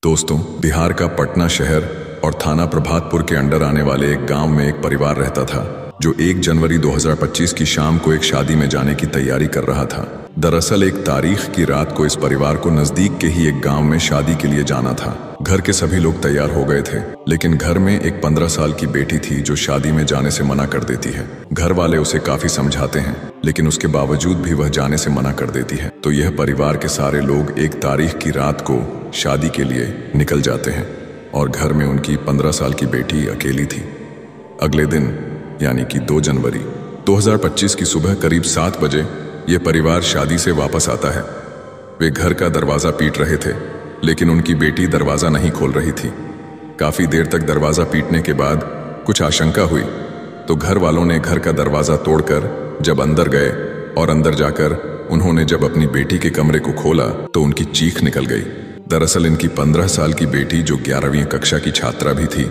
दोस्तों, बिहार का पटना शहर और थाना प्रभातपुर के अंडर आने वाले एक गांव में एक परिवार रहता था जो 1 जनवरी 2025 की शाम को एक शादी में जाने की तैयारी कर रहा था। दरअसल एक तारीख की रात को इस परिवार को नजदीक के ही एक गांव में शादी के लिए जाना था। घर के सभी लोग तैयार हो गए थे, लेकिन घर में एक 15 साल की बेटी थी जो शादी में जाने से मना कर देती है। घर वाले उसे काफी समझाते हैं, लेकिन उसके बावजूद भी वह जाने से मना कर देती है। तो यह परिवार के सारे लोग एक तारीख की रात को शादी के लिए निकल जाते हैं और घर में उनकी 15 साल की बेटी अकेली थी। अगले दिन यानी कि 2 जनवरी 2025 की सुबह करीब 7 बजे यह परिवार शादी से वापस आता है। वे घर का दरवाजा पीट रहे थे, लेकिन उनकी बेटी दरवाजा नहीं खोल रही थी। काफी देर तक दरवाजा पीटने के बाद कुछ आशंका हुई तो घर वालों ने घर का दरवाजा तोड़कर जब अंदर गए और अंदर जाकर उन्होंने जब अपनी बेटी के कमरे को खोला तो उनकी चीख निकल गई। दरअसल इनकी 15 साल की बेटी जो 11वीं कक्षा की छात्रा भी थी,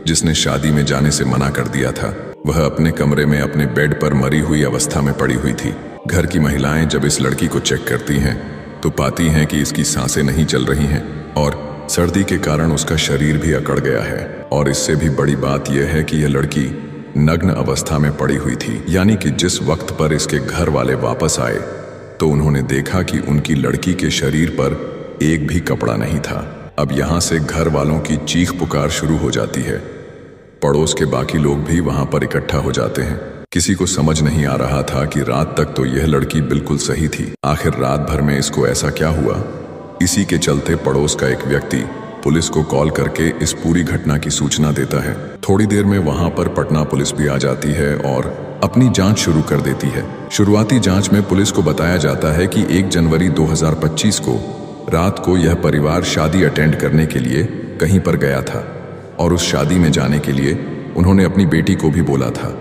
जिसने शादी में जाने से मना कर दिया था, वह अपने कमरे में अपने बेड पर मरी हुई अवस्था में पड़ी हुई थी। घर की महिलाएं जब इस लड़की को चेक करती हैं तो पाती हैं कि इसकी सांसें नहीं चल रही हैं और सर्दी के कारण उसका शरीर भी अकड़ गया है। और इससे भी बड़ी बात यह है कि यह लड़की नग्न अवस्था में पड़ी हुई थी, यानी कि जिस वक्त पर इसके घर वाले वापस आए तो उन्होंने देखा कि उनकी लड़की के शरीर पर एक भी कपड़ा नहीं था। अब यहाँ से घर वालों की चीख पुकार शुरू हो जाती है। पड़ोस के बाकी लोग भी वहां पर इकट्ठा हो जाते हैं। किसी को समझ नहीं आ रहा था कि रात तक तो यह लड़की बिल्कुल सही थी, आखिर रात भर में इसको ऐसा क्या हुआ। इसी के चलते पड़ोस का एक व्यक्ति पुलिस को कॉल करके इस पूरी घटना की सूचना देता है। थोड़ी देर में वहां पर पटना पुलिस भी आ जाती है और अपनी जांच शुरू कर देती है। शुरुआती जांच में पुलिस को बताया जाता है कि 1 जनवरी 2025 को रात को यह परिवार शादी अटेंड करने के लिए कहीं पर गया था और उस शादी में जाने के लिए उन्होंने अपनी बेटी को भी बोला था।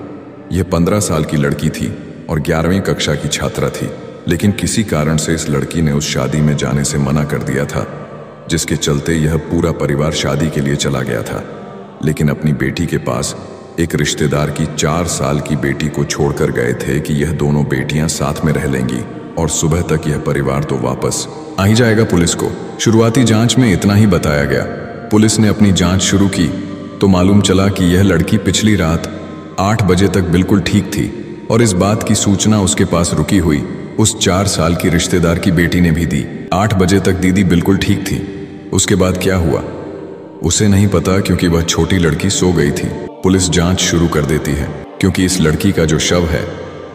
यह 15 साल की लड़की थी और 11वीं कक्षा की छात्रा थी, लेकिन किसी कारण से इस लड़की ने उस शादी में जाने से मना कर दिया था, जिसके चलते यह पूरा परिवार शादी के लिए चला गया था। लेकिन अपनी बेटी के पास एक रिश्तेदार की 4 साल की बेटी को छोड़कर गए थे कि यह दोनों बेटियां साथ में रह लेंगी और सुबह तक यह परिवार तो वापस आ ही जाएगा। पुलिस को शुरुआती जांच में इतना ही बताया गया। पुलिस ने अपनी जांच शुरू की तो मालूम चला कि यह लड़की पिछली रात 8 बजे तक बिल्कुल ठीक थी और इस बात की सूचना उसके पास रुकी हुई उस 4 साल की रिश्तेदार की बेटी ने भी दी। 8 बजे तक दीदी बिल्कुल ठीक थी। उसके बाद क्या हुआ उसे नहीं पता, क्योंकि वह छोटी लड़की सो गई थी। पुलिस जांच शुरू कर देती है क्योंकि इस लड़की का जो शव है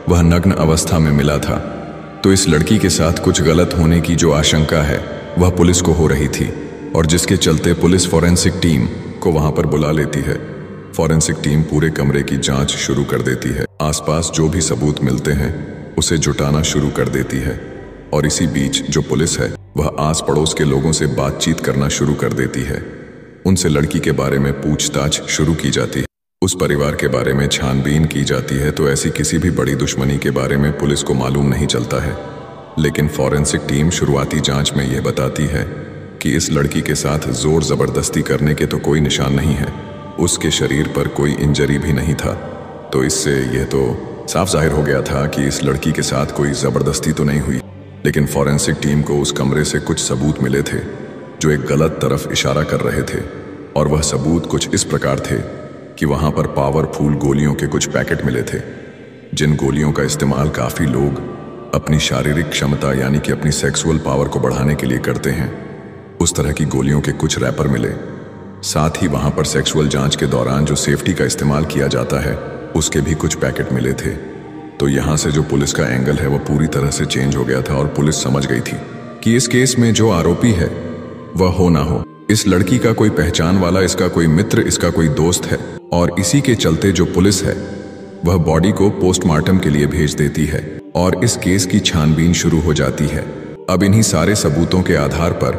वह नग्न अवस्था में मिला था, तो इस लड़की के साथ कुछ गलत होने की जो आशंका है वह पुलिस को हो रही थी और जिसके चलते पुलिस फॉरेंसिक टीम को वहां पर बुला लेती है। फॉरेंसिक टीम पूरे कमरे की जांच शुरू कर देती है। आसपास जो भी सबूत मिलते हैं उसे जुटाना शुरू कर देती है और इसी बीच जो पुलिस है वह आस पड़ोस के लोगों से बातचीत करना शुरू कर देती है। उनसे लड़की के बारे में पूछताछ शुरू की जाती है, उस परिवार के बारे में छानबीन की जाती है। तो ऐसी किसी भी बड़ी दुश्मनी के बारे में पुलिस को मालूम नहीं चलता है, लेकिन फॉरेंसिक टीम शुरुआती जांच में यह बताती है कि इस लड़की के साथ जोर जबरदस्ती करने के तो कोई निशान नहीं है, उसके शरीर पर कोई इंजरी भी नहीं था। तो इससे यह तो साफ जाहिर हो गया था कि इस लड़की के साथ कोई जबरदस्ती तो नहीं हुई। लेकिन फॉरेंसिक टीम को उस कमरे से कुछ सबूत मिले थे जो एक गलत तरफ इशारा कर रहे थे, और वह सबूत कुछ इस प्रकार थे कि वहां पर पावरफुल गोलियों के कुछ पैकेट मिले थे, जिन गोलियों का इस्तेमाल काफी लोग अपनी शारीरिक क्षमता यानी कि अपनी सेक्सुअल पावर को बढ़ाने के लिए करते हैं। उस तरह की गोलियों के कुछ रैपर मिले। साथ ही वहां पर सेक्सुअल जांच के दौरान जो सेफ्टी का इस्तेमाल किया जाता है उसके भी कुछ पैकेट मिले थे। तो यहाँ से जो पुलिस का एंगल है वह पूरी तरह से चेंज हो गया था और पुलिस समझ गई थी कि इस केस में जो आरोपी है वह हो ना हो इस लड़की का कोई पहचान वाला, इसका कोई मित्र, इसका कोई दोस्त है। और इसी के चलते जो पुलिस है वह बॉडी को पोस्टमार्टम के लिए भेज देती है और इस केस की छानबीन शुरू हो जाती है। अब इन्हीं सारे सबूतों के आधार पर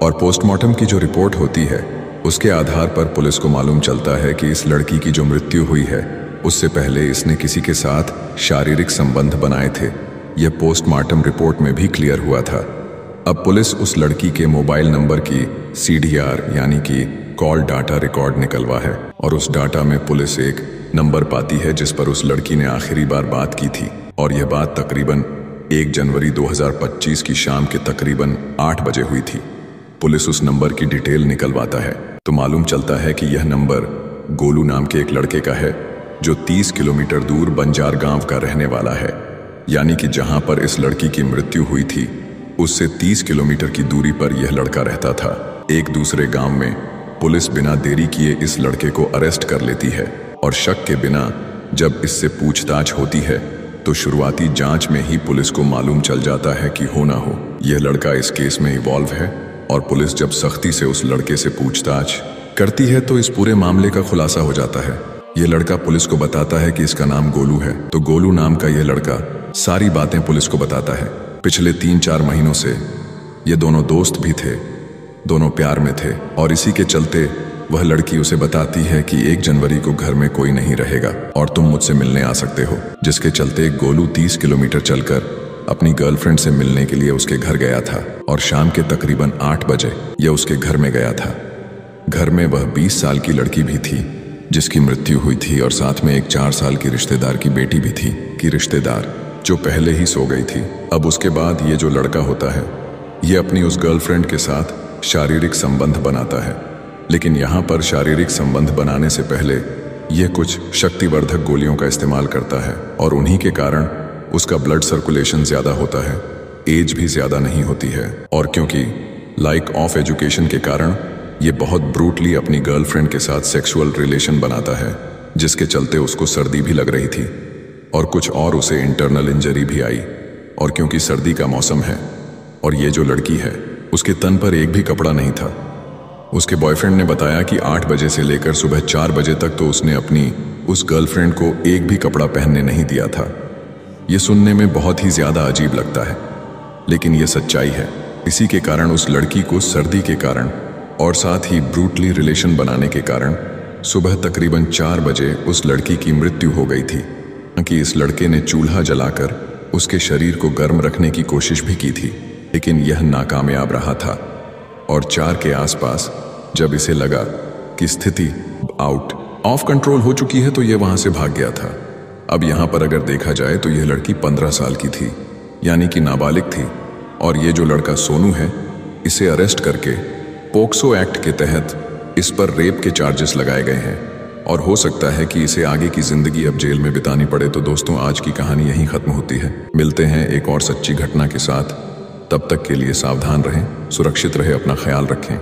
और पोस्टमार्टम की जो रिपोर्ट होती है उसके आधार पर पुलिस को मालूम चलता है कि इस लड़की की जो मृत्यु हुई है उससे पहले इसने किसी के साथ शारीरिक संबंध बनाए थे। यह पोस्टमार्टम रिपोर्ट में भी क्लियर हुआ था। अब पुलिस उस लड़की के मोबाइल नंबर की CDR यानी कि कॉल डाटा रिकॉर्ड निकलवा है और उस डाटा में पुलिस एक नंबर पाती है जिस पर उस लड़की ने आखिरी बार बात की थी, और यह बात तकरीबन 1 जनवरी 2025 की शाम के तकरीबन 8 बजे हुई थी। पुलिस उस नंबर की डिटेल निकलवाता है तो मालूम चलता है कि यह नंबर गोलू नाम के एक लड़के का है जो 30 किलोमीटर दूर बंजार गांव का रहने वाला है। यानी कि जहां पर इस लड़की की मृत्यु हुई थी उससे 30 किलोमीटर की दूरी पर यह लड़का रहता था। एक दूसरे गांव में पुलिस बिना देरी किए इस लड़के को अरेस्ट कर लेती है और शक के बिना जब इससे पूछताछ होती है तो शुरुआती जांच में ही पुलिस को मालूम चल जाता है कि हो ना हो यह लड़का इस केस में इवॉल्व है। और पुलिस जब सख्ती से उस लड़के से पूछताछ करती है तो इस पूरे मामले का खुलासा हो जाता है। यह लड़का पुलिस को बताता है कि इसका नाम गोलू है, तो गोलू नाम का यह लड़का सारी बातें पुलिस को बताता है। पिछले 3-4 महीनों से ये दोनों दोस्त भी थे, दोनों प्यार में थे और इसी के चलते वह लड़की उसे बताती है कि 1 जनवरी को घर में कोई नहीं रहेगा और तुम मुझसे मिलने आ सकते हो। जिसके चलते गोलू 30 किलोमीटर चलकर अपनी गर्लफ्रेंड से मिलने के लिए उसके घर गया था और शाम के तकरीबन 8 बजे यह उसके घर में गया था। घर में वह 20 साल की लड़की भी थी जिसकी मृत्यु हुई थी और साथ में एक 4 साल की रिश्तेदार की बेटी भी थी कि रिश्तेदार जो पहले ही सो गई थी। अब उसके बाद ये जो लड़का होता है ये अपनी उस गर्लफ्रेंड के साथ शारीरिक संबंध बनाता है, लेकिन यहाँ पर शारीरिक संबंध बनाने से पहले यह कुछ शक्तिवर्धक गोलियों का इस्तेमाल करता है और उन्हीं के कारण उसका ब्लड सर्कुलेशन ज़्यादा होता है, एज भी ज़्यादा नहीं होती है। और क्योंकि लाइक ऑफ एजुकेशन के कारण ये बहुत ब्रूटली अपनी गर्लफ्रेंड के साथ सेक्सुअल रिलेशन बनाता है, जिसके चलते उसको सर्दी भी लग रही थी और कुछ और उसे इंटरनल इंजरी भी आई। और क्योंकि सर्दी का मौसम है और ये जो लड़की है उसके तन पर एक भी कपड़ा नहीं था। उसके बॉयफ्रेंड ने बताया कि 8 बजे से लेकर सुबह 4 बजे तक तो उसने अपनी उस गर्लफ्रेंड को एक भी कपड़ा पहनने नहीं दिया था। ये सुनने में बहुत ही ज़्यादा अजीब लगता है, लेकिन ये सच्चाई है। इसी के कारण उस लड़की को सर्दी के कारण और साथ ही ब्रूटली रिलेशन बनाने के कारण सुबह तकरीबन 4 बजे उस लड़की की मृत्यु हो गई थी कि इस लड़के ने चूल्हा जलाकर उसके शरीर को गर्म रखने की कोशिश भी की थी, लेकिन यह नाकामयाब रहा था। और 4 के आसपास जब इसे लगा कि स्थिति आउट ऑफ कंट्रोल हो चुकी है तो यह वहां से भाग गया था। अब यहाँ पर अगर देखा जाए तो यह लड़की 15 साल की थी, यानी कि नाबालिग थी। और ये जो लड़का सोनू है इसे अरेस्ट करके पोक्सो एक्ट के तहत इस पर रेप के चार्जेस लगाए गए हैं और हो सकता है कि इसे आगे की जिंदगी अब जेल में बितानी पड़े। तो दोस्तों आज की कहानी यहीं खत्म होती है। मिलते हैं एक और सच्ची घटना के साथ, तब तक के लिए सावधान रहें, सुरक्षित रहें, अपना ख्याल रखें।